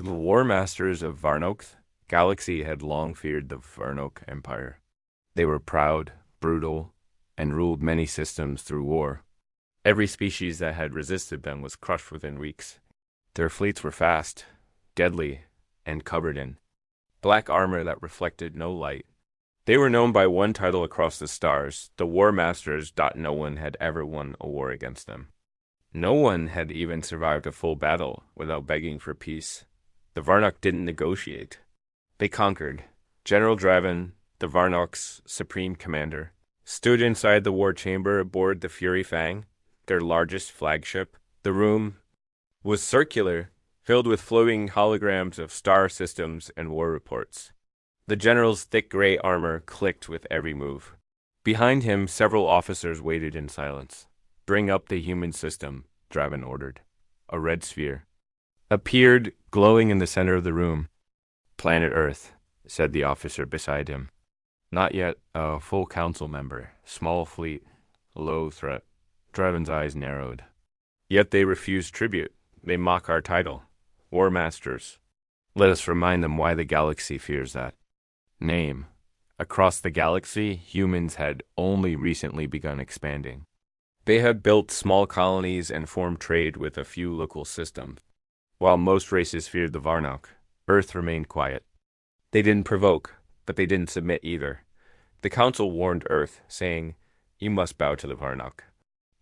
The war masters of Varnox Galaxy had long feared the Varnox Empire. They were proud, brutal, and ruled many systems through war. Every species that had resisted them was crushed within weeks. Their fleets were fast, deadly, and covered in black armor that reflected no light. They were known by one title across the stars, the War Masters. No one had ever won a war against them. No one had even survived a full battle without begging for peace. The Varnock didn't negotiate. They conquered. General Draven, the Varnock's supreme commander, stood inside the war chamber aboard the Fury Fang, their largest flagship. The room was circular, filled with floating holograms of star systems and war reports. The general's thick gray armor clicked with every move. Behind him, several officers waited in silence. Bring up the human system, Draven ordered. A red sphere appeared, glowing in the center of the room. Planet Earth, said the officer beside him. Not yet a full council member. Small fleet. Low threat. Draven's eyes narrowed. Yet they refuse tribute. They mock our title. War Masters. Let us remind them why the galaxy fears that. Name. Across the galaxy, humans had only recently begun expanding. They had built small colonies and formed trade with a few local systems. While most races feared the Varnock, Earth remained quiet. They didn't provoke, but they didn't submit either. The council warned Earth, saying, "You must bow to the Varnock.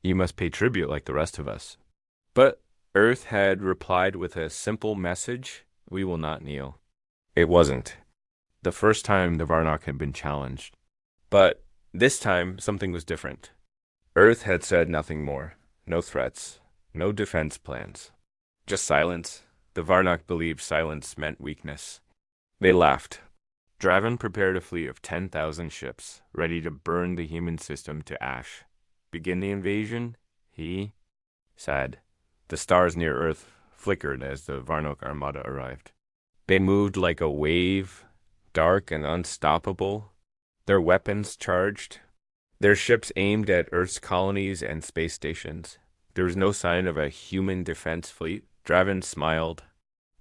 You must pay tribute like the rest of us." But Earth had replied with a simple message: "We will not kneel." It wasn't the first time the Varnock had been challenged. But this time, something was different. Earth had said nothing more. No threats. No defense plans. Just silence. The Varnock believed silence meant weakness. They laughed. Draven prepared a fleet of 10,000 ships, ready to burn the human system to ash. Begin the invasion? He sighed. The stars near Earth flickered as the Varnock armada arrived. They moved like a wave, dark and unstoppable, their weapons charged, their ships aimed at Earth's colonies and space stations. There was no sign of a human defense fleet. Draven smiled.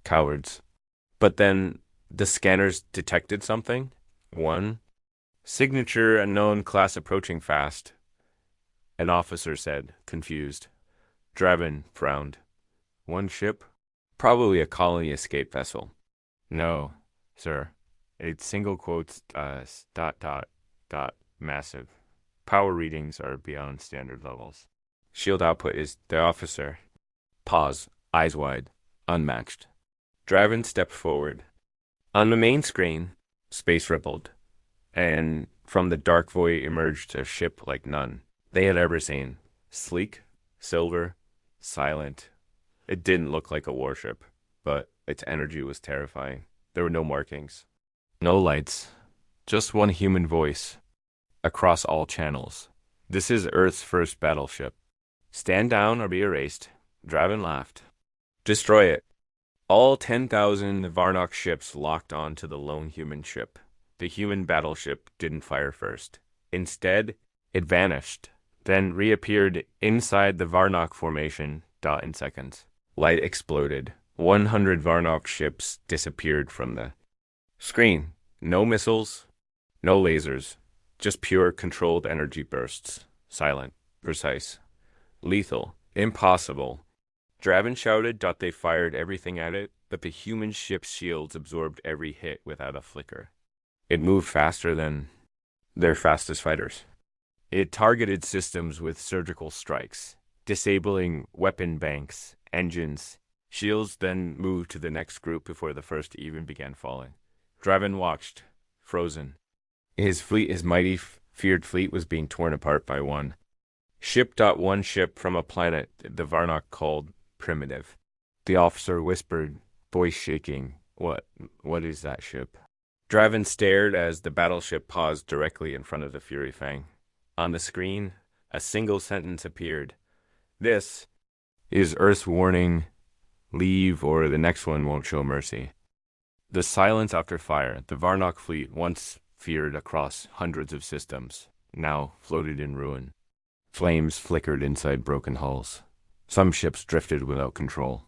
Cowards. But then the scanners detected something. One. Signature unknown class approaching fast. An officer said, confused. Draven frowned. One ship? Probably a colony escape vessel. No, sir. It's single quotes, massive. Power readings are beyond standard levels. Shield output is the officer. Pause, eyes wide, unmatched. Draven stepped forward. On the main screen, space rippled, and from the dark void emerged a ship like none they had ever seen. Sleek, silver, silent. It didn't look like a warship, but its energy was terrifying. There were no markings, no lights, just one human voice across all channels. This is Earth's first battleship. Stand down or be erased. Draven laughed. Destroy it. All 10,000 Varnock ships locked on to the lone human ship. The human battleship didn't fire first. Instead, it vanished, then reappeared inside the Varnock formation, in seconds. Light exploded. 100 Varnock ships disappeared from the screen. No missiles, no lasers, just pure controlled energy bursts. Silent, precise, lethal, impossible. Draven shouted. They fired everything at it, but the human ship's shields absorbed every hit without a flicker. It moved faster than their fastest fighters. It targeted systems with surgical strikes, disabling weapon banks, engines. Shields then moved to the next group before the first even began falling. Draven watched, frozen. His mighty, feared fleet was being torn apart by one. One ship from a planet the Varnock called Primitive. The officer whispered, voice shaking, What is that ship? Draven stared as the battleship paused directly in front of the Fury Fang. On the screen, a single sentence appeared. This is Earth's warning. Leave or the next one won't show mercy. The silence after fire. The Varnock fleet, once feared across hundreds of systems, now floated in ruin. Flames flickered inside broken hulls. Some ships drifted without control.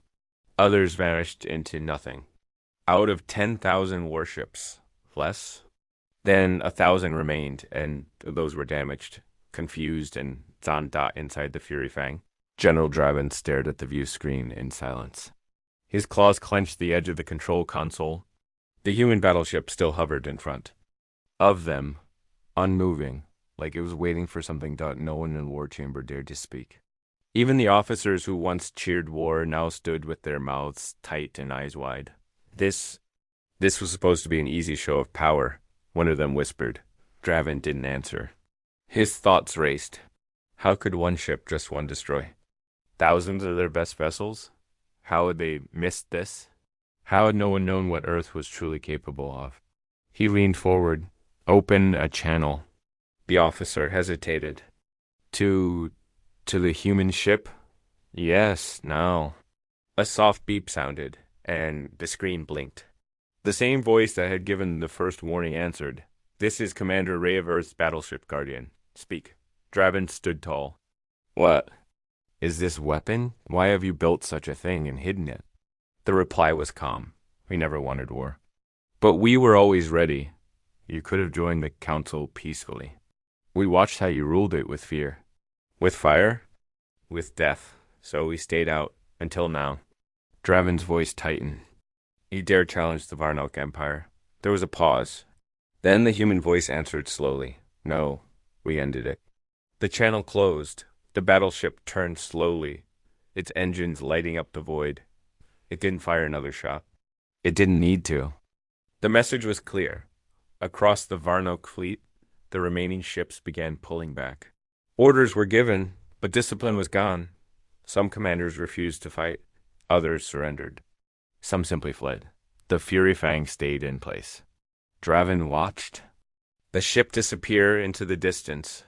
Others vanished into nothing. Out of 10,000 warships, less than 1,000 remained, and those were damaged, confused, and Zahn dot inside the Fury Fang. General Draven stared at the view screen in silence. His claws clenched the edge of the control console. The human battleship still hovered in front of them, unmoving, like it was waiting for something. No one in the war chamber dared to speak. Even the officers who once cheered war now stood with their mouths tight and eyes wide. This was supposed to be an easy show of power, one of them whispered. Draven didn't answer. His thoughts raced. How could one ship just one destroy thousands of their best vessels? How had they missed this? How had no one known what Earth was truly capable of? He leaned forward, opened a channel. The officer hesitated. To the human ship? Yes, now. A soft beep sounded, and the screen blinked. The same voice that had given the first warning answered. This is Commander Ray of Earth's Battleship Guardian. Speak. Draven stood tall. What? Is this weapon? Why have you built such a thing and hidden it? The reply was calm. We never wanted war. But we were always ready. You could have joined the council peacefully. We watched how you ruled it with fear. With fire? With death. So we stayed out, until now. Draven's voice tightened. He dared challenge the Varnok Empire. There was a pause. Then the human voice answered slowly. No, we ended it. The channel closed. The battleship turned slowly, its engines lighting up the void. It didn't fire another shot. It didn't need to. The message was clear. Across the Varnok fleet, the remaining ships began pulling back. Orders were given, but discipline was gone. Some commanders refused to fight. Others surrendered. Some simply fled. The Fury Fang stayed in place. Draven watched the ship disappear into the distance.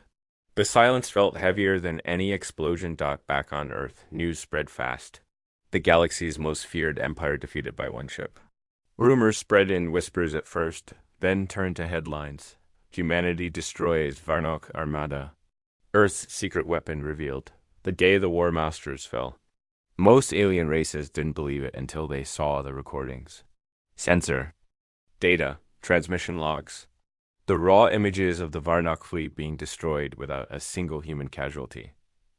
The silence felt heavier than any explosion back on Earth. News spread fast. The galaxy's most feared empire defeated by one ship. Rumors spread in whispers at first, then turned to headlines. Humanity destroys Varnok Armada. Earth's secret weapon revealed. The day the War Masters fell. Most alien races didn't believe it until they saw the recordings. Sensor. Data. Transmission logs. The raw images of the Varnok fleet being destroyed without a single human casualty.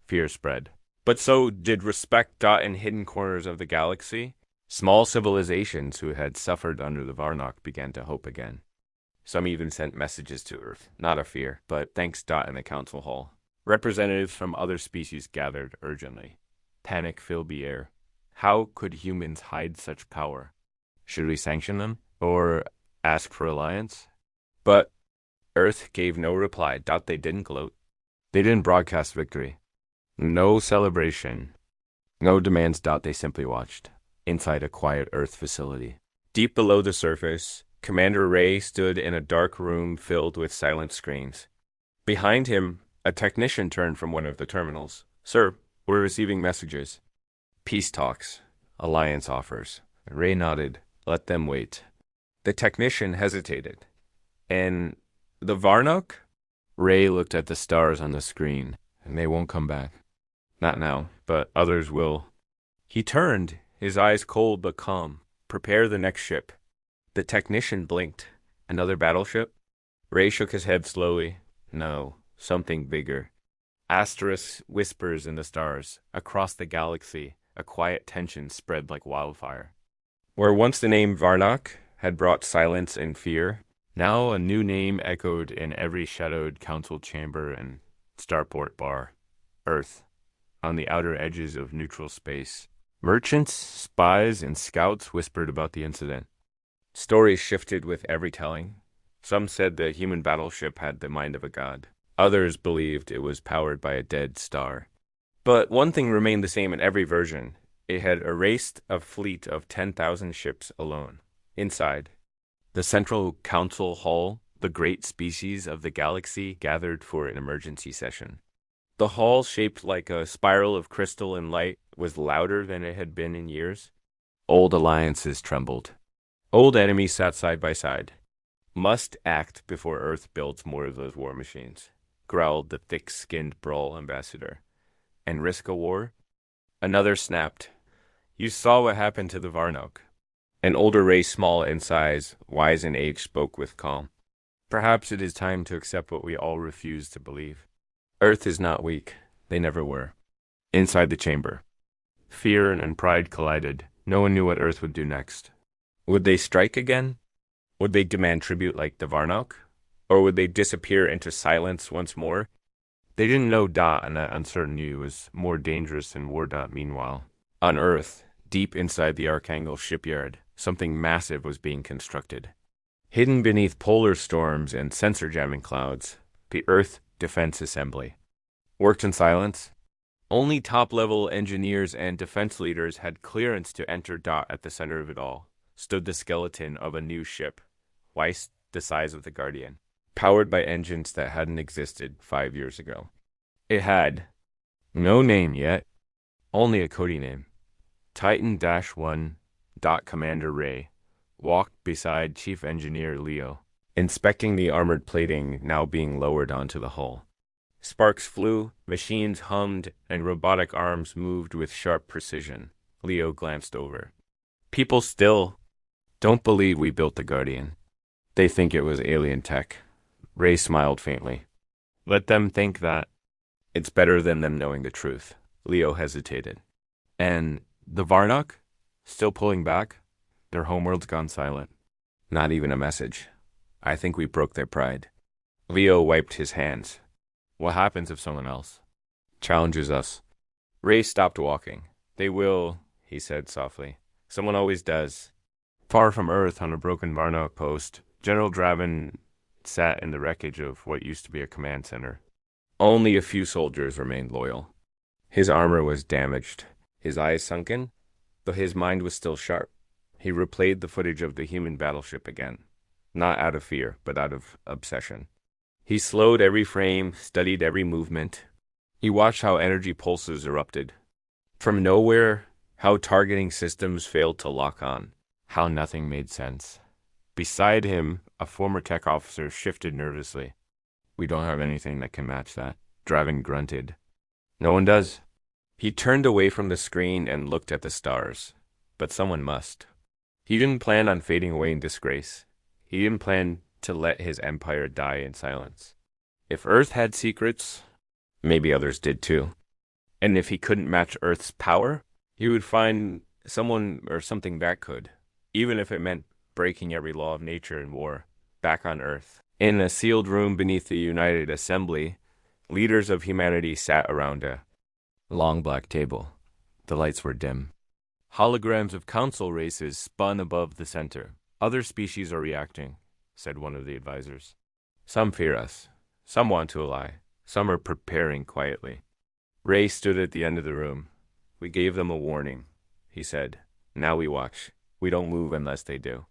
Fear spread. But so did respect in hidden corners of the galaxy. Small civilizations who had suffered under the Varnok began to hope again. Some even sent messages to Earth, not of fear, but thanks. In the council hall. Representatives from other species gathered urgently. Panic filled the air. How could humans hide such power? Should we sanction them? Or ask for alliance? But Earth gave no reply. They didn't gloat. They didn't broadcast victory. No celebration. No demands. They simply watched. Inside a quiet Earth facility. Deep below the surface, Commander Ray stood in a dark room filled with silent screens. Behind him, a technician turned from one of the terminals. Sir, we're receiving messages. Peace talks. Alliance offers. Ray nodded. Let them wait. The technician hesitated. And the Varnok? Ray looked at the stars on the screen, and they won't come back. Not now, but others will. He turned, his eyes cold but calm. Prepare the next ship. The technician blinked. Another battleship? Ray shook his head slowly. No, something bigger. Asterisk whispers in the stars. Across the galaxy, a quiet tension spread like wildfire. Where once the name Varnok had brought silence and fear, now a new name echoed in every shadowed council chamber and starport bar. Earth, on the outer edges of neutral space. Merchants, spies, and scouts whispered about the incident. Stories shifted with every telling. Some said the human battleship had the mind of a god. Others believed it was powered by a dead star. But one thing remained the same in every version. It had erased a fleet of 10,000 ships alone. Inside, the central council hall, the great species of the galaxy gathered for an emergency session. The hall, shaped like a spiral of crystal and light, was louder than it had been in years. Old alliances trembled. Old enemies sat side by side. Must act before Earth builds more of those war machines, growled the thick-skinned Brawl ambassador. And risk a war? Another snapped. You saw what happened to the Varnok. An older race, small in size, wise in age, spoke with calm. Perhaps it is time to accept what we all refuse to believe. Earth is not weak. They never were. Inside the chamber, fear and pride collided. No one knew what Earth would do next. Would they strike again? Would they demand tribute like the Varnok? Or would they disappear into silence once more? They didn't know Dot, and that uncertainty was more dangerous than War Dot meanwhile. On Earth, deep inside the Archangel shipyard, something massive was being constructed. Hidden beneath polar storms and sensor jamming clouds, the Earth Defense Assembly. Worked in silence. Only top-level engineers and defense leaders had clearance to enter. At the center of it all stood the skeleton of a new ship, twice the size of the Guardian, powered by engines that hadn't existed 5 years ago. It had no name yet, only a coding name. Titan-1. Commander Ray walked beside Chief Engineer Leo, inspecting the armored plating now being lowered onto the hull. Sparks flew, machines hummed, and robotic arms moved with sharp precision. Leo glanced over. People still don't believe we built the Guardian. They think it was alien tech. Ray smiled faintly. Let them think that. It's better than them knowing the truth. Leo hesitated. And the Varnok? Still pulling back? Their homeworld's gone silent. Not even a message. I think we broke their pride. Leo wiped his hands. What happens if someone else challenges us? Ray stopped walking. They will, he said softly. Someone always does. Far from Earth on a broken Varnok post, General Draven sat in the wreckage of what used to be a command center. Only a few soldiers remained loyal. His armor was damaged, his eyes sunken, though his mind was still sharp. He replayed the footage of the human battleship again, not out of fear, but out of obsession. He slowed every frame, studied every movement. He watched how energy pulses erupted. From nowhere, how targeting systems failed to lock on, how nothing made sense. Beside him, a former tech officer shifted nervously. We don't have anything that can match that. Draven grunted. No one does. He turned away from the screen and looked at the stars. But someone must. He didn't plan on fading away in disgrace. He didn't plan to let his empire die in silence. If Earth had secrets, maybe others did too. And if he couldn't match Earth's power, he would find someone or something that could, even if it meant breaking every law of nature and war, back on Earth. In a sealed room beneath the United Assembly, leaders of humanity sat around a long black table. The lights were dim. Holograms of council races spun above the center. Other species are reacting, said one of the advisors. Some fear us. Some want to ally. Some are preparing quietly. Ray stood at the end of the room. We gave them a warning, he said. Now we watch. We don't move unless they do.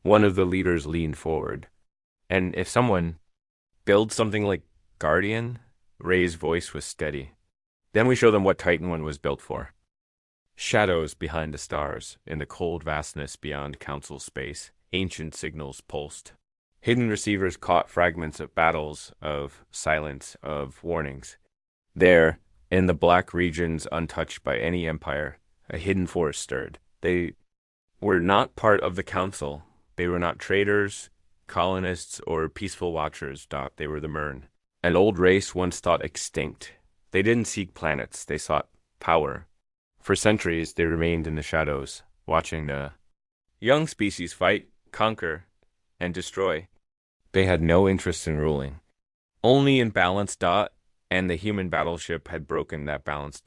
One of the leaders leaned forward. And if someone builds something like Guardian, Ray's voice was steady. Then we show them what Titan 1 was built for. Shadows behind the stars, in the cold vastness beyond council space, ancient signals pulsed. Hidden receivers caught fragments of battles, of silence, of warnings. There, in the black regions untouched by any empire, a hidden force stirred. They were not part of the council. They were not traders, colonists, or peaceful watchers. They were the Myrn, an old race once thought extinct. They didn't seek planets. They sought power. For centuries, they remained in the shadows, watching the young species fight, conquer, and destroy. They had no interest in ruling. Only in balance. And the human battleship had broken that balance.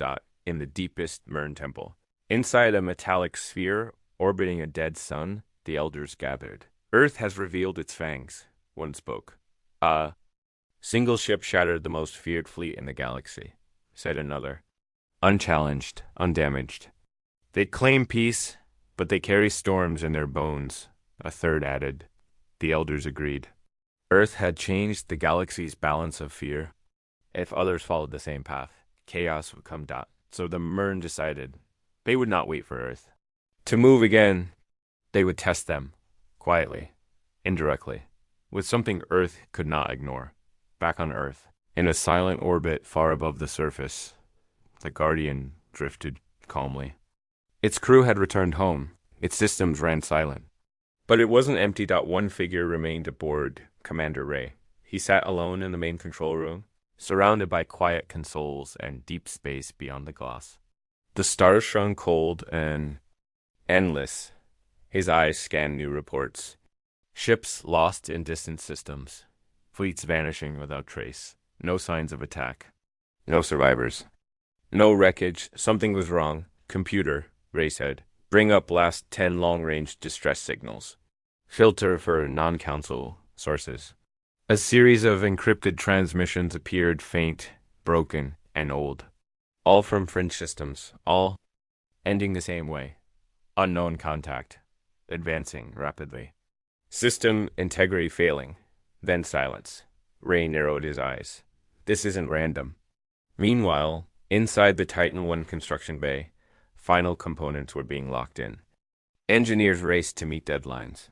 In the deepest Myrn temple. Inside a metallic sphere orbiting a dead sun, the elders gathered. Earth has revealed its fangs, one spoke. A single ship shattered the most feared fleet in the galaxy, said another. Unchallenged, undamaged. They claim peace, but they carry storms in their bones, a third added. The elders agreed. Earth had changed the galaxy's balance of fear. If others followed the same path, chaos would come. So the Myrn decided they would not wait for Earth. To move again, they would test them, quietly, indirectly, with something Earth could not ignore. Back on Earth, in a silent orbit far above the surface, the Guardian drifted calmly. Its crew had returned home. Its systems ran silent. But it wasn't empty. One figure remained aboard Commander Ray. He sat alone in the main control room, surrounded by quiet consoles and deep space beyond the glass. The stars shone cold and endless. His eyes scanned new reports. Ships lost in distant systems. Fleets vanishing without trace. No signs of attack. No survivors. No wreckage. Something was wrong. Computer, Ray said. Bring up last 10 long-range distress signals. Filter for non-council sources. A series of encrypted transmissions appeared, faint, broken, and old. All from fringe systems. All ending the same way. Unknown contact. Advancing rapidly. System integrity failing. Then silence. Ray narrowed his eyes. This isn't random. Meanwhile, inside the Titan I construction bay, final components were being locked in. Engineers raced to meet deadlines.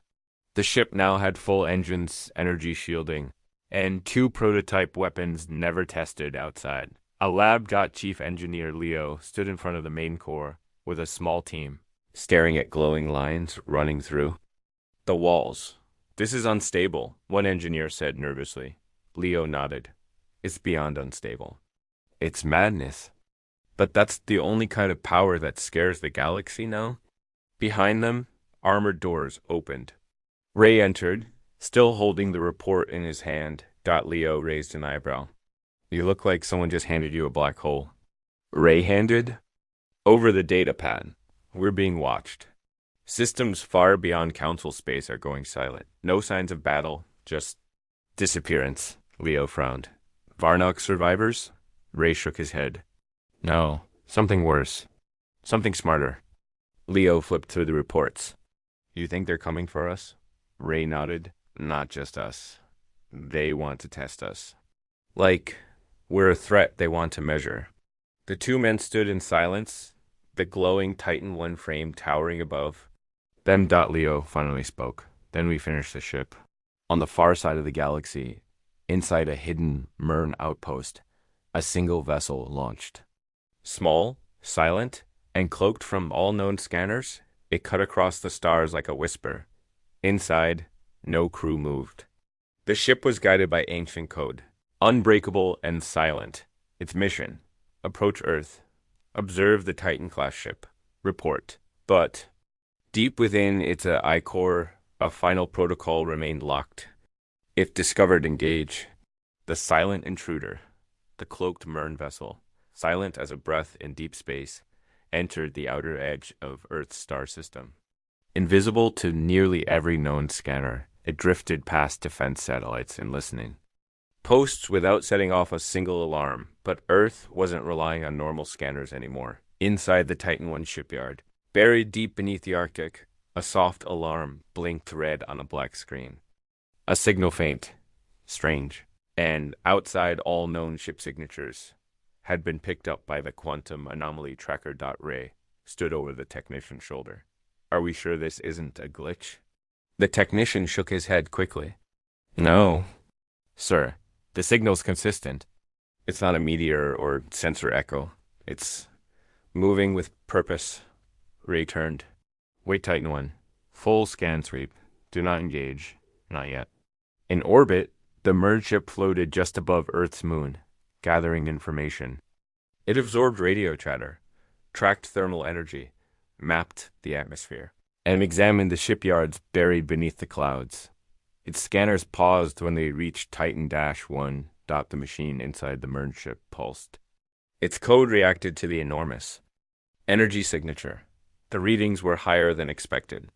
The ship now had full engines, energy shielding, and 2 prototype weapons never tested outside. A lab chief engineer Leo stood in front of the main core with a small team, staring at glowing lines running through the walls. This is unstable, one engineer said nervously. Leo nodded. It's beyond unstable. It's madness. But that's the only kind of power that scares the galaxy now. Behind them, armored doors opened. Ray entered, still holding the report in his hand. Leo raised an eyebrow. You look like someone just handed you a black hole. Ray handed? Over the data pad. We're being watched. Systems far beyond council space are going silent. No signs of battle, just disappearance. Leo frowned. Varnock survivors? Ray shook his head. No, something worse. Something smarter. Leo flipped through the reports. You think they're coming for us? Ray nodded. Not just us. They want to test us. Like, we're a threat they want to measure. The 2 men stood in silence, the glowing Titan I frame towering above. Then Leo finally spoke. Then we finished the ship. On the far side of the galaxy, inside a hidden Mern outpost, a single vessel launched. Small, silent, and cloaked from all known scanners, it cut across the stars like a whisper. Inside, no crew moved. The ship was guided by ancient code, unbreakable and silent. Its mission: approach Earth, observe the Titan-class ship, report. But deep within its I-core, a final protocol remained locked. If discovered, engage. The silent intruder, the cloaked Mern vessel, silent as a breath in deep space, entered the outer edge of Earth's star system. Invisible to nearly every known scanner, it drifted past defense satellites and listening. Posts without setting off a single alarm, but Earth wasn't relying on normal scanners anymore. Inside the Titan I shipyard, buried deep beneath the Arctic, a soft alarm blinked red on a black screen. A signal faint, strange, and outside all known ship signatures, had been picked up by the quantum anomaly tracker. Ray stood over the technician's shoulder. Are we sure this isn't a glitch? The technician shook his head quickly. No, sir. The signal's consistent. It's not a meteor or sensor echo. It's moving with purpose. Ray turned. Wait, Titan I. Full scan sweep. Do not engage. Not yet. In orbit, the merged ship floated just above Earth's moon, gathering information. It absorbed radio chatter, tracked thermal energy, mapped the atmosphere, and examined the shipyards buried beneath the clouds. Its scanners paused when they reached Titan-1. The machine inside the merged ship pulsed. Its code reacted to the enormous energy signature. The readings were higher than expected.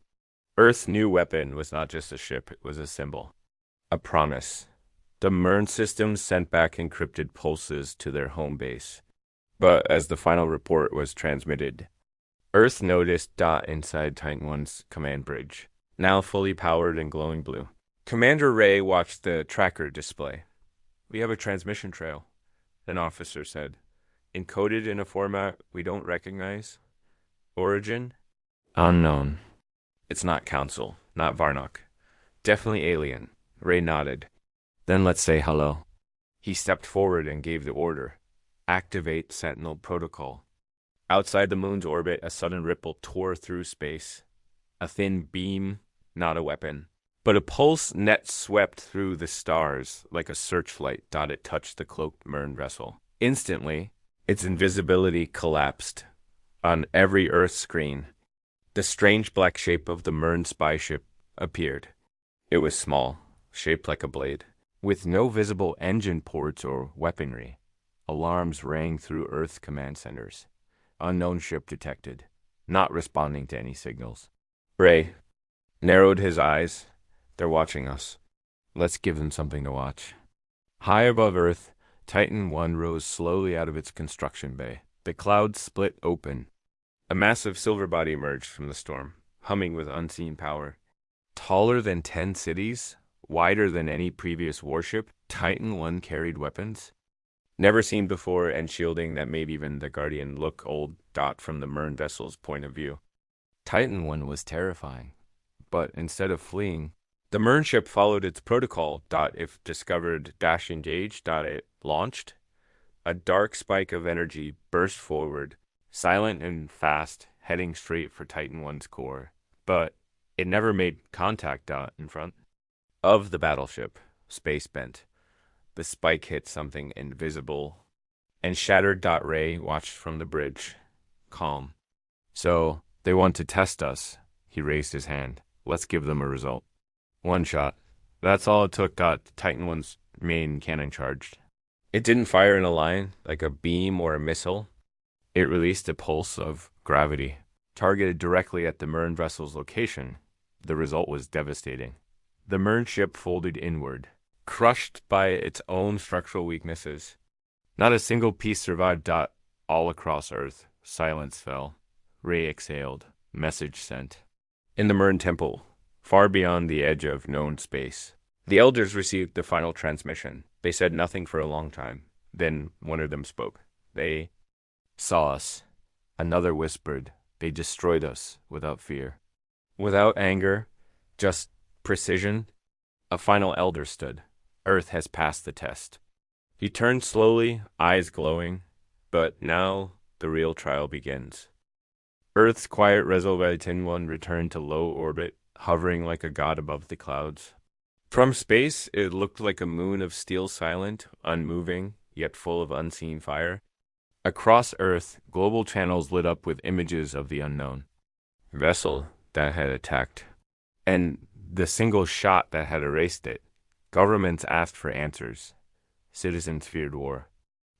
Earth's new weapon was not just a ship, it was a symbol. A promise. The Mern systems sent back encrypted pulses to their home base. But as the final report was transmitted, Earth noticed inside Titan I's command bridge, now fully powered and glowing blue. Commander Ray watched the tracker display. We have a transmission trail, an officer said. Encoded in a format we don't recognize. Origin? Unknown. It's not Council, not Varnock. Definitely alien. Ray nodded. Then let's say hello. He stepped forward and gave the order. Activate Sentinel Protocol. Outside the moon's orbit, a sudden ripple tore through space. A thin beam, not a weapon. But a pulse net swept through the stars like a searchlight. It touched the cloaked Mern vessel. Instantly, its invisibility collapsed. On every Earth screen, the strange black shape of the Mern spy ship appeared. It was small, shaped like a blade, with no visible engine ports or weaponry. Alarms rang through Earth command centers. Unknown ship detected, not responding to any signals. Ray narrowed his eyes. They're watching us. Let's give them something to watch. High above Earth, Titan 1 rose slowly out of its construction bay. The clouds split open. A massive silver body emerged from the storm, humming with unseen power. Taller than 10 cities, wider than any previous warship, Titan 1 carried weapons never seen before and shielding that made even the Guardian look old. From the Mern vessel's point of view. Titan 1 was terrifying, but instead of fleeing, the Mern ship followed its protocol. If discovered, engage. It launched. A dark spike of energy burst forward, silent and fast, heading straight for Titan 1's core. But it never made contact. In front of the battleship, space bent. The spike hit something invisible, and shattered. Ray watched from the bridge, calm. So, they want to test us. He raised his hand. Let's give them a result. One shot. That's all it took. Titan 1's main cannon charged. It didn't fire in a line, like a beam or a missile. It released a pulse of gravity, targeted directly at the Mern vessel's location. The result was devastating. The Mern ship folded inward, crushed by its own structural weaknesses. Not a single piece survived. All across Earth, silence fell. Ray exhaled. Message sent. In the Mern temple, far beyond the edge of known space, the elders received the final transmission. They said nothing for a long time. Then one of them spoke. They saw us. Another whispered. They destroyed us without fear. Without anger, just precision. A final elder stood. Earth has passed the test. He turned slowly, eyes glowing. But now the real trial begins. Earth's quiet Titan 1 returned to low orbit, hovering like a god above the clouds. From space, it looked like a moon of steel, silent, unmoving, yet full of unseen fire. Across Earth, global channels lit up with images of the unknown vessel that had attacked, and the single shot that had erased it. Governments asked for answers. Citizens feared war.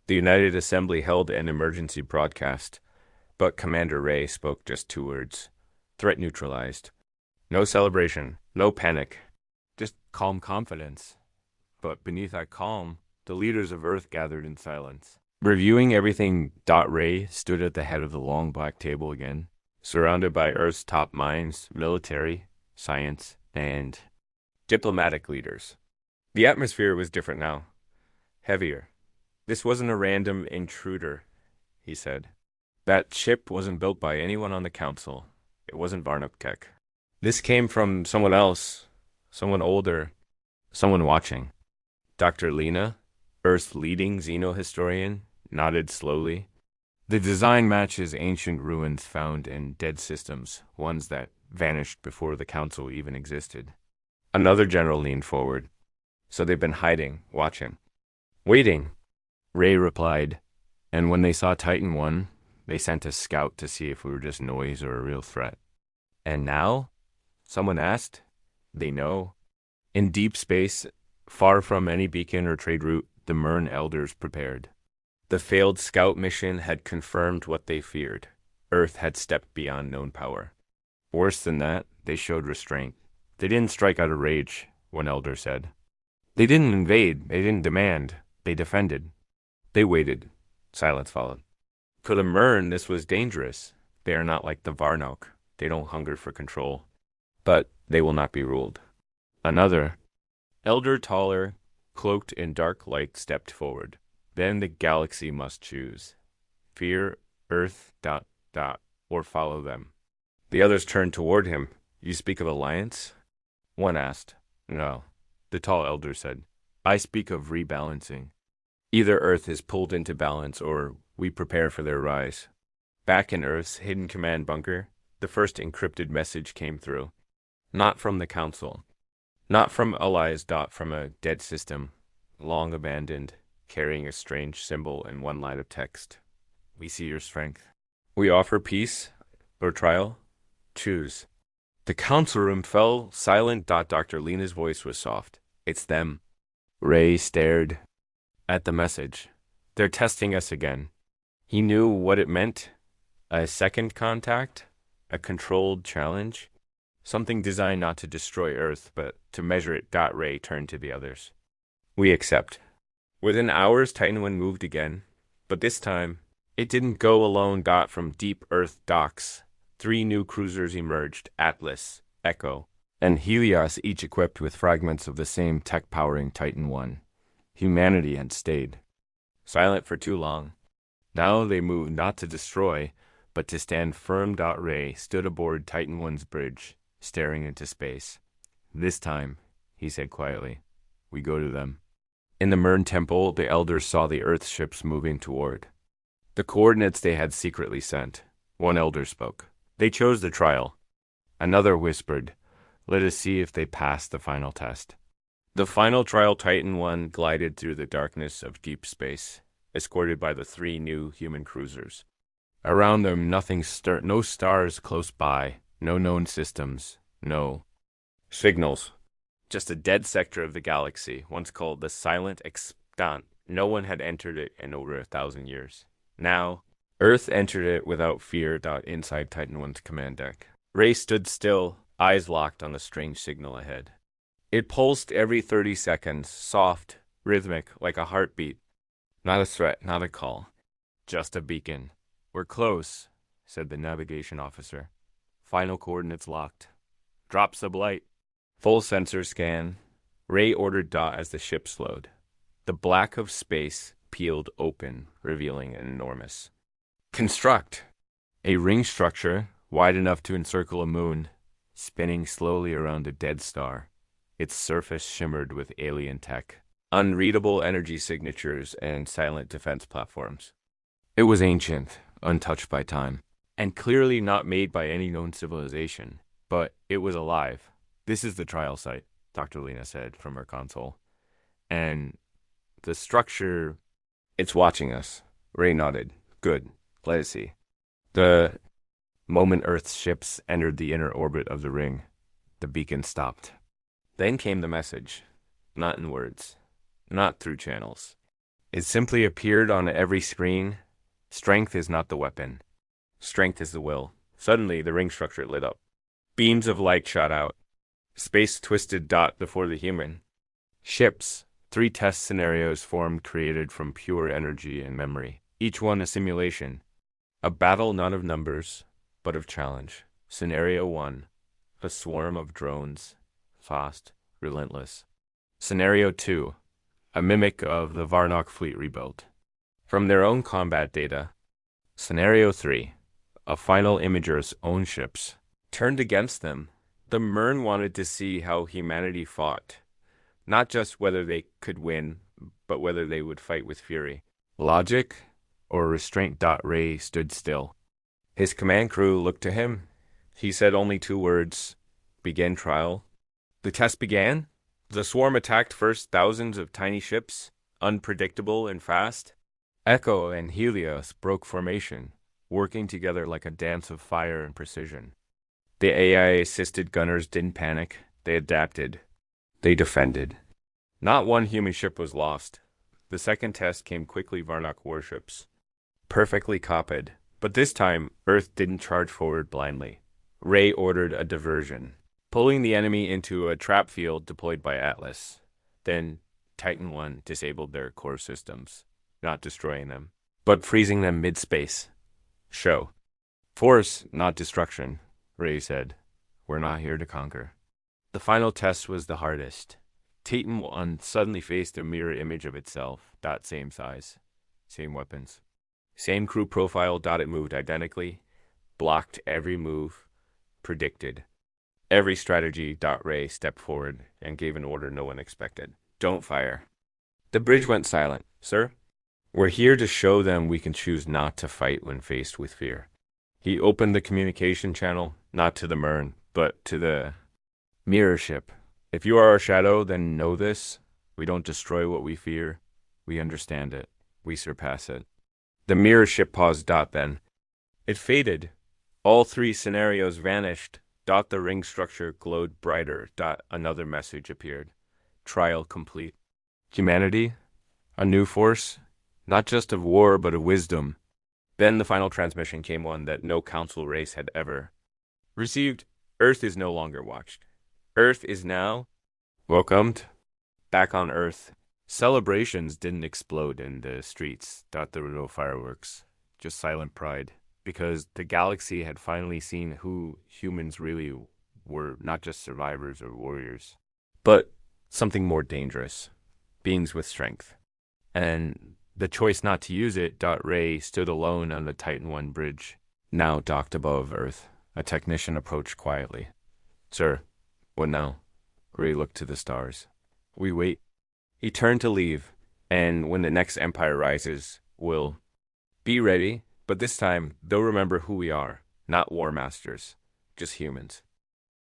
The United Assembly held an emergency broadcast, but Commander Ray spoke just 2 words. Threat neutralized. No celebration, no panic, just calm confidence. But beneath that calm, the leaders of Earth gathered in silence. Reviewing everything. Ray stood at the head of the long black table again, surrounded by Earth's top minds, military, science, and diplomatic leaders. The atmosphere was different now, heavier. This wasn't a random intruder, he said. That ship wasn't built by anyone on the council. It wasn't Varnokek. This came from someone else, someone older, someone watching. Dr. Lena, Earth's leading xenohistorian, nodded slowly. The design matches ancient ruins found in dead systems, ones that vanished before the council even existed. Another general leaned forward. So they've been hiding, watching. Waiting, Ray replied. And when they saw Titan 1, they sent a scout to see if we were just noise or a real threat. And now? Someone asked. They know. In deep space, far from any beacon or trade route, the Mern elders prepared. The failed scout mission had confirmed what they feared. Earth had stepped beyond known power. Worse than that, they showed restraint. They didn't strike out of rage, one elder said. They didn't invade, they didn't demand, they defended. They waited. Silence followed. For the Mern, this was dangerous. They are not like the Varnok. They don't hunger for control. But they will not be ruled. Another, elder taller, cloaked in dark light, stepped forward. Then the galaxy must choose. Fear, Earth, or follow them. The others turned toward him. You speak of alliance? One asked. No. The tall elder said. I speak of rebalancing. Either Earth is pulled into balance or we prepare for their rise. Back in Earth's hidden command bunker, The first encrypted message came through. Not from the Council. Not from allies. From a dead system, long abandoned, carrying a strange symbol in one line of text. We see your strength. We offer peace or trial. Choose. The council room fell silent. Dr. Lena's voice was soft. It's them. Ray stared at the message. They're testing us again. He knew what it meant. A second contact? A controlled challenge? Something designed not to destroy Earth, but to measure it. Ray turned to the others. We accept. Within hours, Titan 1 moved again, but this time, it didn't go alone. From deep Earth docks, 3 new cruisers emerged: Atlas, Echo, and Helios, each equipped with fragments of the same tech powering Titan 1. Humanity had stayed silent for too long. Now they moved not to destroy, but to stand firm. Ray stood aboard Titan 1's bridge, staring into space. This time, he said quietly, we go to them. In the Mern Temple, the elders saw the Earth ships moving toward the coordinates they had secretly sent. One elder spoke. They chose the trial. Another whispered, let us see if they pass the final test. The final trial, Titan 1 glided through the darkness of deep space, escorted by the 3 new human cruisers. Around them, no stars close by, no known systems, no signals. Just a dead sector of the galaxy, once called the Silent Extant. No one had entered it in over 1,000 years. Now, Earth entered it without fear. Inside Titan 1's command deck, Ray stood still, eyes locked on the strange signal ahead. It pulsed every 30 seconds, soft, rhythmic, like a heartbeat. Not a threat, not a call, just a beacon. We're close, said the navigation officer. Final coordinates locked. Drop sublight. Full sensor scan. Ray ordered as the ship slowed. The black of space peeled open, revealing an enormous construct. A ring structure, wide enough to encircle a moon, spinning slowly around a dead star. Its surface shimmered with alien tech, unreadable energy signatures, and silent defense platforms. It was ancient, untouched by time, and clearly not made by any known civilization, but it was alive. This is the trial site, Dr. Lena said from her console. And the structure, it's watching us. Ray nodded. Good. Let us see. The moment Earth's ships entered the inner orbit of the ring, the beacon stopped. Then came the message. Not in words. Not through channels. It simply appeared on every screen. Strength is not the weapon. Strength is the will. Suddenly, the ring structure lit up. Beams of light shot out. Space twisted before the human. Ships, 3 test scenarios formed, created from pure energy and memory. Each one a simulation. A battle not of numbers, but of challenge. Scenario 1, a swarm of drones. Fast, relentless. Scenario 2, a mimic of the Varnock fleet rebuilt. From their own combat data. Scenario 3, a final imager's own ships. Turned against them. The Mern wanted to see how humanity fought. Not just whether they could win, but whether they would fight with fury. Logic or restraint. Ray stood still. His command crew looked to him. He said only 2 words. Begin trial. The test began. The swarm attacked first, thousands of tiny ships, unpredictable and fast. Echo and Helios broke formation, working together like a dance of fire and precision. The AI-assisted gunners didn't panic. They adapted. They defended. Not one human ship was lost. The second test came quickly. Varnock warships. Perfectly copied. But this time, Earth didn't charge forward blindly. Ray ordered a diversion, pulling the enemy into a trap field deployed by Atlas. Then, Titan 1 disabled their core systems, not destroying them, but freezing them mid-space. Show. Force, not destruction, Ray said. We're not here to conquer. The final test was the hardest. Titan 1 suddenly faced a mirror image of itself. Same size, same weapons, same crew profile. It moved identically, blocked every move, predicted every strategy. Ray stepped forward and gave an order no one expected. Don't fire. The bridge went silent. Sir? We're here to show them we can choose not to fight when faced with fear. He opened the communication channel, not to the Mern, but to the mirror ship. If you are our shadow, then know this. We don't destroy what we fear. We understand it. We surpass it. The mirror ship paused. Then. It faded. All three scenarios vanished. The ring structure glowed brighter. Another message appeared. Trial complete. Humanity? A new force? Not just of war, but of wisdom. Then the final transmission came, one that no council race had ever received. Earth is no longer watched. Earth is now welcomed back on Earth. Celebrations didn't explode in the streets. There were no fireworks, just silent pride. Because the galaxy had finally seen who humans really were, not just survivors or warriors, but something more dangerous, beings with strength. And the choice not to use it. Ray stood alone on the Titan 1 bridge, now docked above Earth. A technician approached quietly. Sir, what now? Ray looked to the stars. We wait. He turned to leave, and when the next empire rises, we'll be ready, but this time they'll remember who we are, not war masters, just humans.